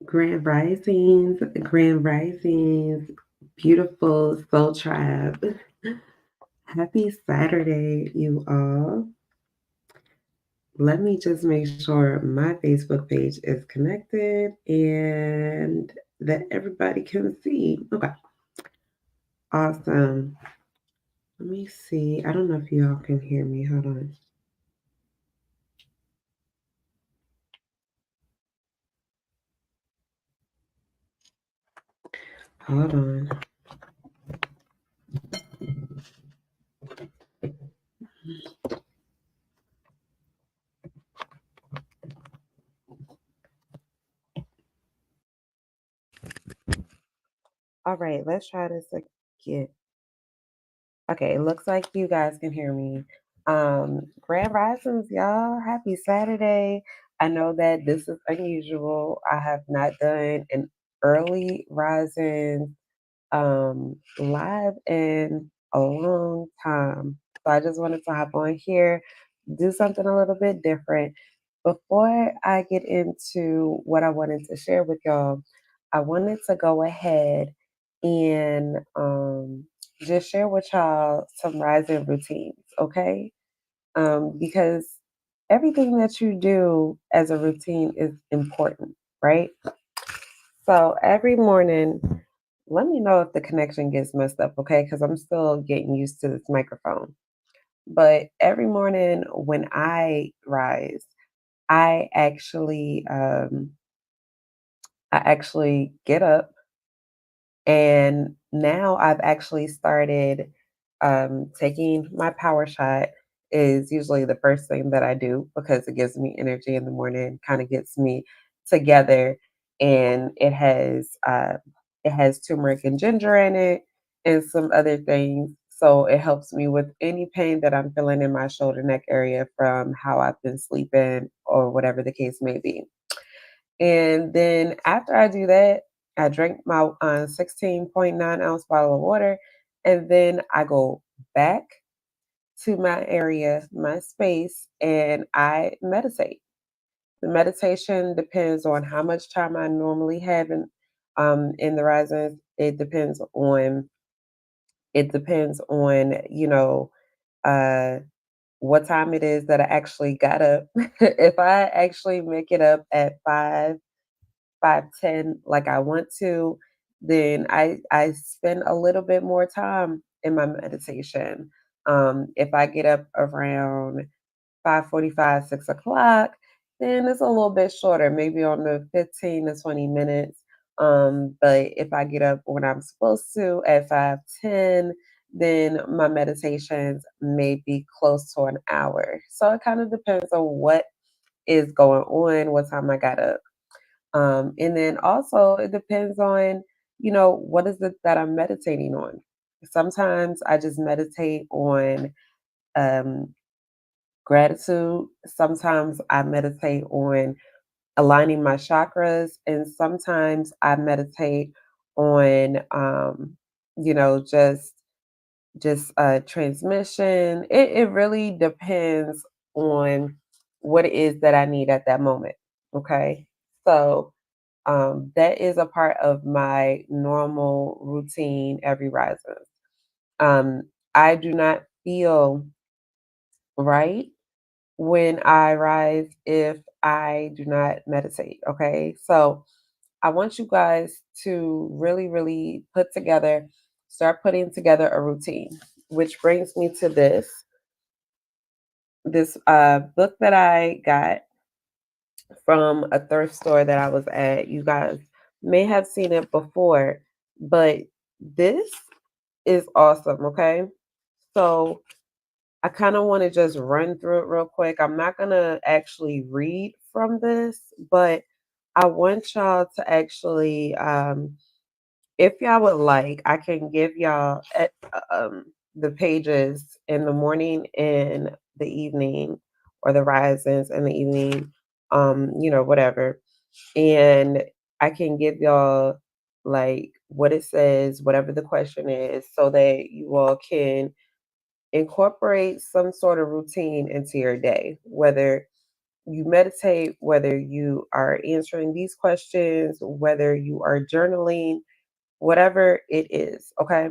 Grand Risings, beautiful Soul Tribe. Happy Saturday, you all. Let me just make sure my Facebook page is connected and that everybody can see. Okay, awesome. Let me see. I don't know if you all can hear me. Hold on. Hold on. All right, let's try this again. Okay, it looks like you guys can hear me. Grand Risings, y'all. Happy Saturday. I know that this is unusual. I have not done an early rising live in a long time. So I just wanted to hop on here, do something a little bit different. Before I get into what I wanted to share with y'all, I wanted to go ahead and just share with y'all some rising routines, okay? Because everything that you do as a routine is important, right? So every morning, let me know if the connection gets messed up, okay? Because I'm still getting used to this microphone. But every morning when I rise, I actually I actually get up, and now I've actually started taking my power shot is usually the first thing that I do because it gives me energy in the morning, kind of gets me together, and it has turmeric and ginger in it and some other things. So it helps me with any pain that I'm feeling in my shoulder neck area from how I've been sleeping or whatever the case may be. And then after I do that, I drink my 16.9 ounce bottle of water, and then I go back to my area, my space, and I meditate. The meditation depends on how much time I normally have in the rising. It depends on uh what time it is that I actually got up. If I actually make it up at 5:10 like I want to, then I spend a little bit more time in my meditation. If I get up around 5:45, 6 o'clock, then it's a little bit shorter, maybe on the 15 to 20 minutes. But if I get up when I'm supposed to at 5:10, then my meditations may be close to an hour. So it kind of depends on what is going on, what time I got up. And then also it depends on, what is it that I'm meditating on. Sometimes I just meditate on um, gratitude. Sometimes I meditate on aligning my chakras, and sometimes I meditate on, just transmission. It really depends on what it is that I need at that moment. Okay, so that is a part of my normal routine every rising. Um, I do not feel right when I rise if I do not meditate. Okay. So I want you guys to really, really start putting together a routine, which brings me to this book that I got from a thrift store that I was at. You guys may have seen it before, but this is awesome. Okay. So I kind of want to just run through it real quick. I'm not going to actually read from this, but I want y'all to actually, if y'all would like, I can give y'all the pages in the morning and the evening, or the risings in the evening, whatever. And I can give y'all like what it says, whatever the question is, so that you all can incorporate some sort of routine into your day, whether you meditate, whether you are answering these questions, whether you are journaling, whatever it is, okay?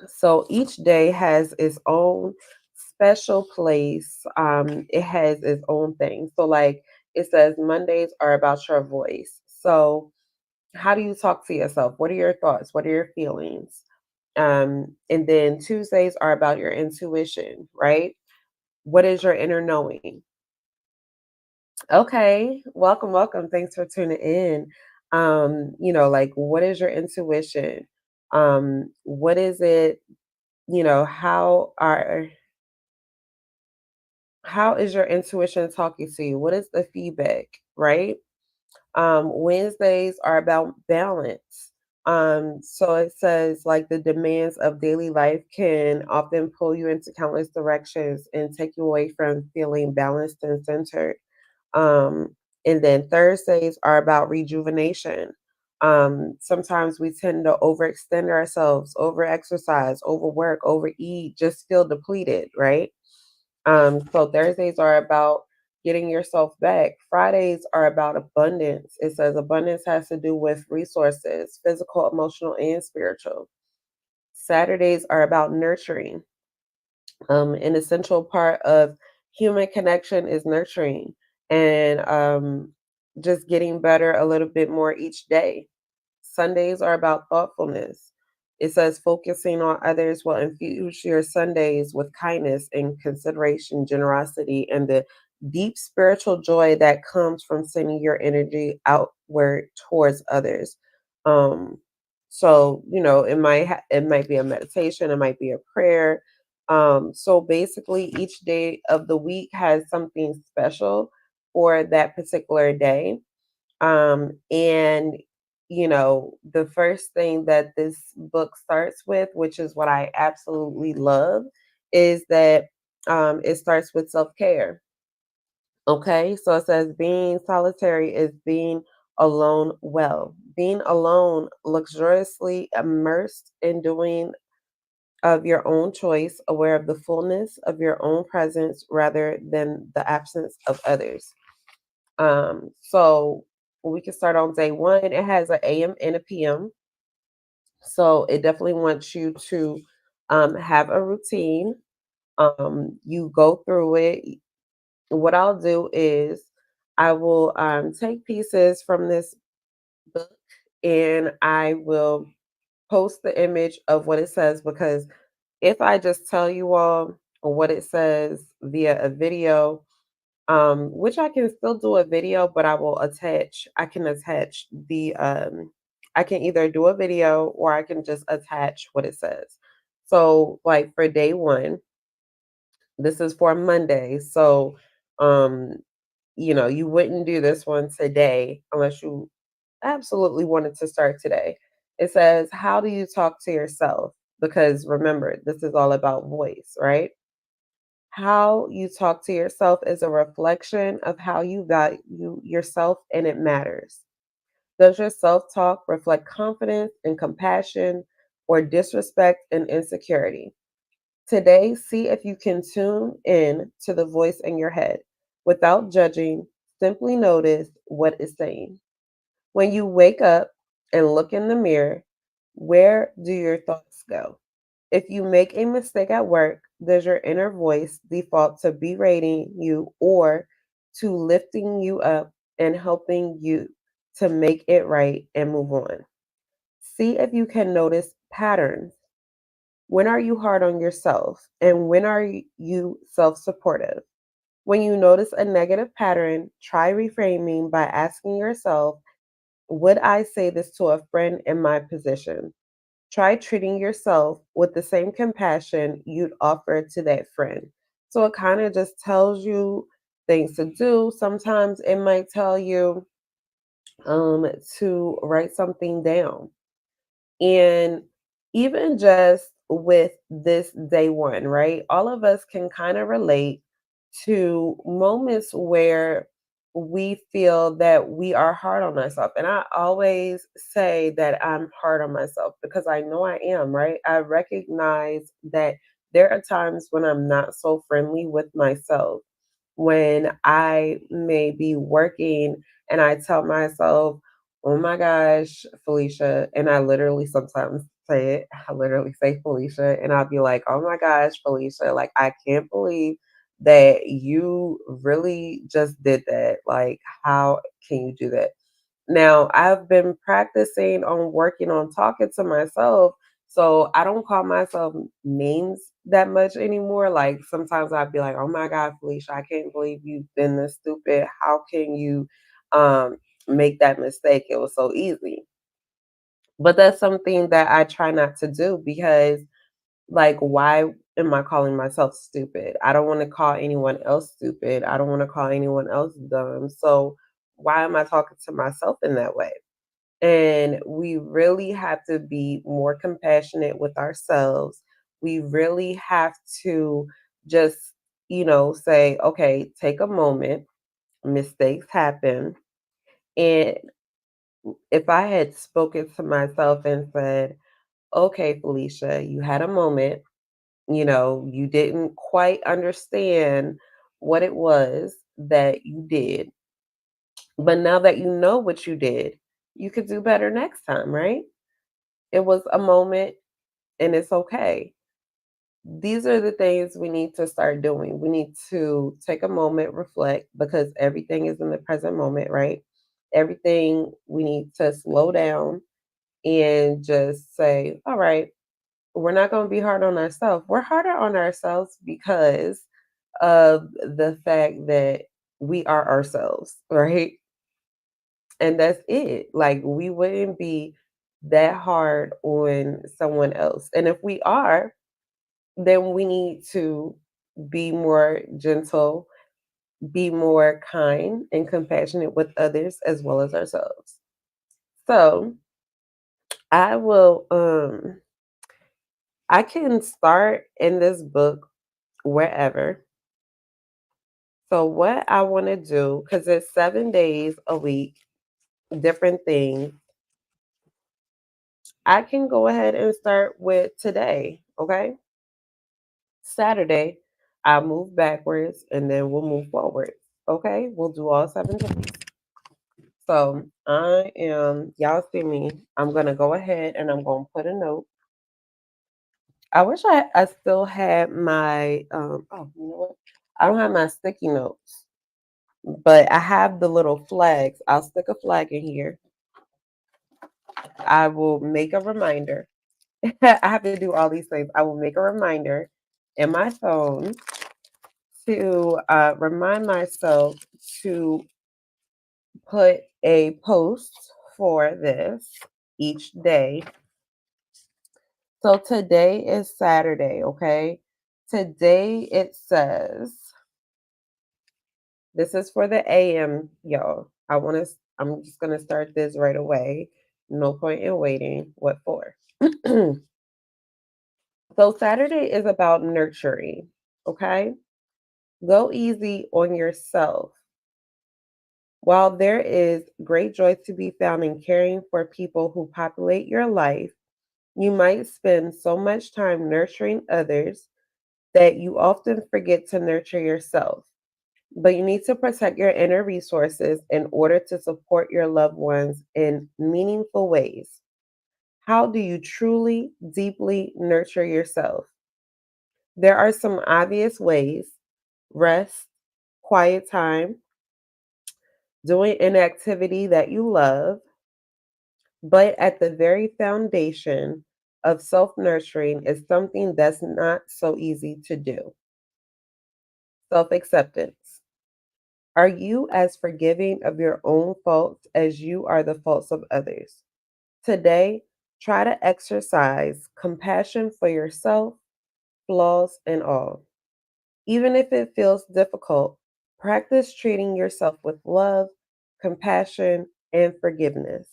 So each day has its own special place. It has its own thing. So, like it says, Mondays are about your voice. So, how do you talk to yourself? What are your thoughts? What are your feelings? And then Tuesdays are about your intuition, right? What is your inner knowing? Okay, welcome, welcome. Thanks for tuning in. Like what is your intuition? What is it, how is your intuition talking to you? What is the feedback, right? Wednesdays are about balance. So it says like the demands of daily life can often pull you into countless directions and take you away from feeling balanced and centered. Um, and then Thursdays are about rejuvenation. Sometimes we tend to overextend ourselves, over exercise, overwork, overeat, just feel depleted, right? So Thursdays are about getting yourself back. Fridays are about abundance. It says abundance has to do with resources, physical, emotional, and spiritual. Saturdays are about nurturing. An essential part of human connection is nurturing and just getting better a little bit more each day. Sundays are about thoughtfulness. It says focusing on others will infuse your Sundays with kindness and consideration, generosity, and the deep spiritual joy that comes from sending your energy outward towards others. Um, it might be a meditation, it might be a prayer. So basically, each day of the week has something special for that particular day. And the first thing that this book starts with, which is what I absolutely love, is that it starts with self care. Okay, so it says being solitary is being alone well. Being alone, luxuriously immersed in doing of your own choice, aware of the fullness of your own presence rather than the absence of others. So we can start on day one. It has an AM and a PM. So it definitely wants you to have a routine. You go through it. What I'll do is I will take pieces from this book and I will post the image of what it says, because if I just tell you all what it says via a video, which I can still do a video, but I can attach I can either do a video or I can just attach what it says. So like for day one, this is for Monday. So um, you wouldn't do this one today unless you absolutely wanted to start today. It says, how do you talk to yourself? Because remember, this is all about voice, right? How you talk to yourself is a reflection of how you value yourself, and it matters. Does your self talk reflect confidence and compassion or disrespect and insecurity? Today, see if you can tune in to the voice in your head without judging. Simply notice what it's saying. When you wake up and look in the mirror, where do your thoughts go? If you make a mistake at work, does your inner voice default to berating you or to lifting you up and helping you to make it right and move on? See if you can notice patterns. When are you hard on yourself? And when are you self supportive? When you notice a negative pattern, try reframing by asking yourself, would I say this to a friend in my position? Try treating yourself with the same compassion you'd offer to that friend. So it kind of just tells you things to do. Sometimes it might tell you to write something down. And even just with this day one, right? All of us can kind of relate to moments where we feel that we are hard on ourselves. And I always say that I'm hard on myself because I know I am, right? I recognize that there are times when I'm not so friendly with myself. when I may be working and I tell myself, oh my gosh, Felicia, and I literally sometimes say it, I literally say Felicia, and I'll be like, oh my gosh, Felicia, like, I can't believe that you really just did that. Like, how can you do that? Now, I've been practicing on working on talking to myself, so I don't call myself names that much anymore. Like sometimes I'd be like, "Oh my God, Felicia, I can't believe you've been this stupid. How can you make that mistake? It was so easy." But that's something that I try not to do because like why am I calling myself stupid? I don't want to call anyone else stupid. I don't want to call anyone else dumb. So why am I talking to myself in that way? And we really have to be more compassionate with ourselves. We really have to just, say, okay, take a moment. Mistakes happen. And if I had spoken to myself and said, okay, Felicia, you had a moment, you didn't quite understand what it was that you did. But now that you know what you did, you could do better next time, right? It was a moment and it's okay. These are the things we need to start doing. We need to take a moment, reflect, because everything is in the present moment, right? Everything we need to slow down and just say, all right, we're not going to be hard on ourselves. We're harder on ourselves because of the fact that we are ourselves, right? And that's it. Like, we wouldn't be that hard on someone else. And if we are, then we need to be more gentle, be more kind and compassionate with others as well as ourselves. So I will I can start in this book wherever. So what I want to do, because it's 7 days a week, different things, I can go ahead and start with today. Okay. Saturday, I'll move backwards and then we'll move forward. Okay, we'll do all 7 days. So y'all see me. I'm gonna go ahead and I'm gonna put a note. I wish I still had my oh, you know what? I don't have my sticky notes, but I have the little flags. I'll stick a flag in here. I will make a reminder. I have to do all these things. I will make a reminder in my phone to remind myself to put a post for this each day. So today is Saturday, okay? Today it says this is for the AM, y'all. I'm just gonna start this right away. No point in waiting. What for? So Saturday is about nurturing, okay? Go easy on yourself. While there is great joy to be found in caring for people who populate your life, you might spend so much time nurturing others that you often forget to nurture yourself. But you need to protect your inner resources in order to support your loved ones in meaningful ways. How do you truly, deeply nurture yourself? There are some obvious ways: rest, quiet time, doing an activity that you love. But at the very foundation of self nurturing is something that's not so easy to do: self acceptance. Are you as forgiving of your own faults as you are the faults of others? Today, try to exercise compassion for yourself, flaws and all. Even if it feels difficult, practice treating yourself with love, compassion, and forgiveness.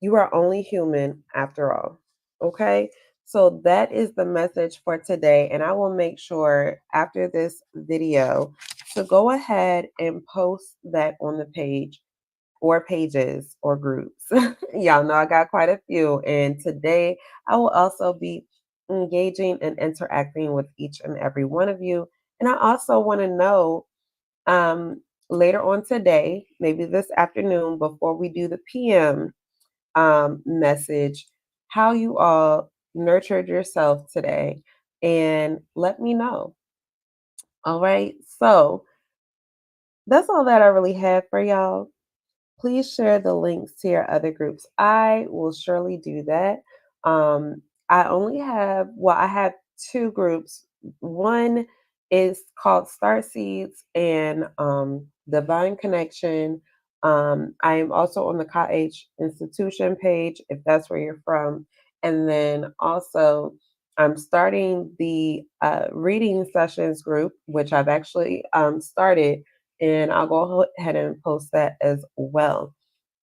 You are only human after all. Okay? So that is the message for today. And I will make sure after this video to go ahead and post that on the page or pages or groups. Y'all know I got quite a few. And today I will also be engaging and interacting with each and every one of you. And I also want to know Later on today, maybe this afternoon, before we do the PM message, how you all nurtured yourself today, and let me know. All right. So that's all that I really have for y'all. Please share the links to your other groups. I will surely do that. I only have, well, I have two groups. One is called Star Seeds and Divine Connection. I am also on the Ka-H Institution page if that's where you're from. And then also, I'm starting the reading sessions group, which I've actually started, and I'll go ahead and post that as well.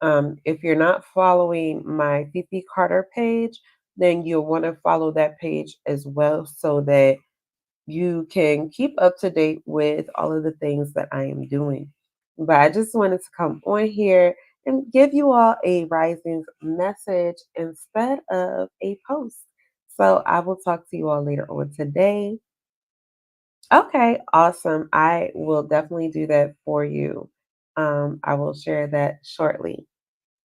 If you're not following my Fifi Carter page, then you'll want to follow that page as well so that you can keep up to date with all of the things that I am doing. But I just wanted to come on here and give you all a rising message instead of a post. So I will talk to you all later on today. Okay, awesome. I will definitely do that for you. I will share that shortly.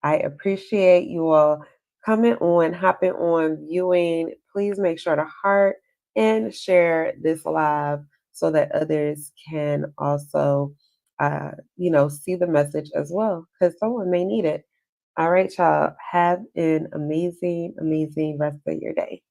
I appreciate you all coming on, hopping on, viewing. Please make sure to heart and share this live so that others can also, see the message as well, because someone may need it. All right, y'all. Have an amazing, amazing rest of your day.